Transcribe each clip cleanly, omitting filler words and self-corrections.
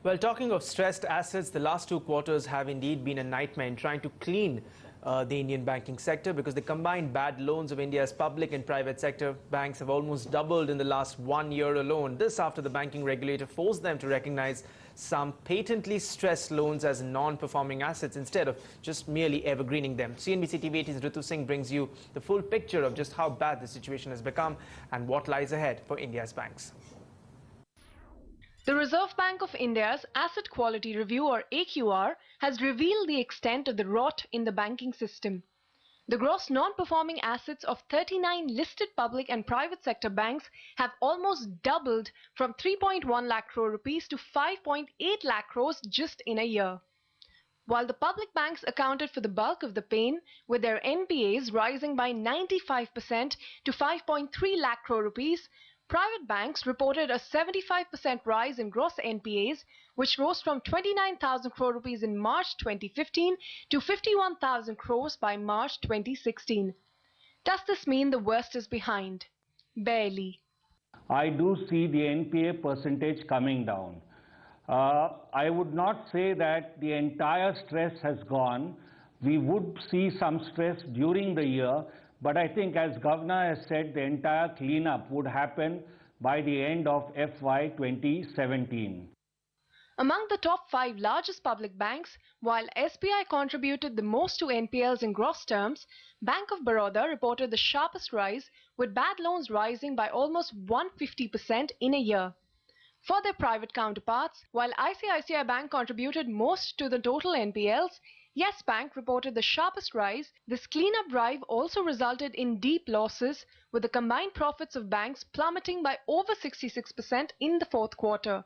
Well, talking of stressed assets, the last 2 quarters have indeed been a nightmare in trying to clean the Indian banking sector, because the combined bad loans of India's public and private sector banks have almost doubled in the last 1 year alone. This after the banking regulator forced them to recognize some patently stressed loans as non-performing assets instead of just merely evergreening them. CNBC TV18's Ritu Singh brings you the full picture of just how bad the situation has become and what lies ahead for India's banks. The Reserve Bank of India's Asset Quality Review, or AQR, has revealed the extent of the rot in the banking system. The gross non-performing assets of 39 listed public and private sector banks have almost doubled from 3.1 lakh crore rupees to 5.8 lakh crores just in a year. While the public banks accounted for the bulk of the pain, with their NPAs rising by 95% to 5.3 lakh crore rupees, private banks reported a 75% rise in gross NPAs, which rose from 29,000 crore rupees in March 2015 to 51,000 crores by March 2016. Does this mean the worst is behind? Barely. I do see the NPA percentage coming down. I would not say that the entire stress has gone. We would see some stress during the year, but I think, as Governor has said, the entire cleanup would happen by the end of FY 2017. Among the top 5 largest public banks, while SBI contributed the most to NPLs in gross terms, Bank of Baroda reported the sharpest rise, with bad loans rising by almost 150% in a year. For their private counterparts, while ICICI Bank contributed most to the total NPLs, Yes Bank reported the sharpest rise. This cleanup drive also resulted in deep losses, with the combined profits of banks plummeting by over 66% in the fourth quarter.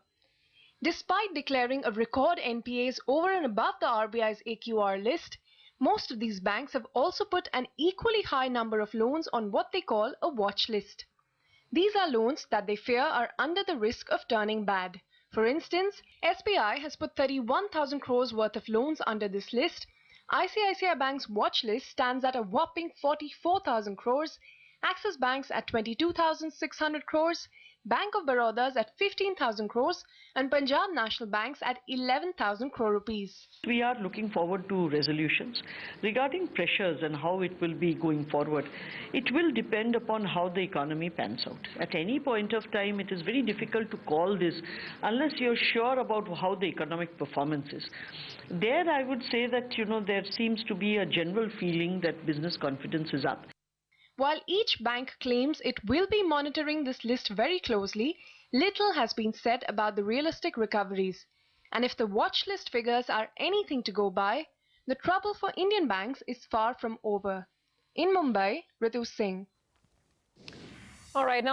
Despite declaring a record NPAs over and above the RBI's AQR list, most of these banks have also put an equally high number of loans on what they call a watch list. These are loans that they fear are under the risk of turning bad. For instance, SBI has put 31,000 crores worth of loans under this list. ICICI Bank's watch list stands at a whopping 44,000 crores, Axis Bank's at 22,600 crores, Bank of Baroda's at 15,000 crores, and Punjab National Bank's at 11,000 crore rupees. We are looking forward to resolutions. Regarding pressures and how it will be going forward, it will depend upon how the economy pans out. At any point of time, it is very difficult to call this unless you're sure about how the economic performance is. There, I would say that, there seems to be a general feeling that business confidence is up. While each bank claims it will be monitoring this list very closely, little has been said about the realistic recoveries. And if the watch list figures are anything to go by, the trouble for Indian banks is far from over. In Mumbai, Ritu Singh. All right, now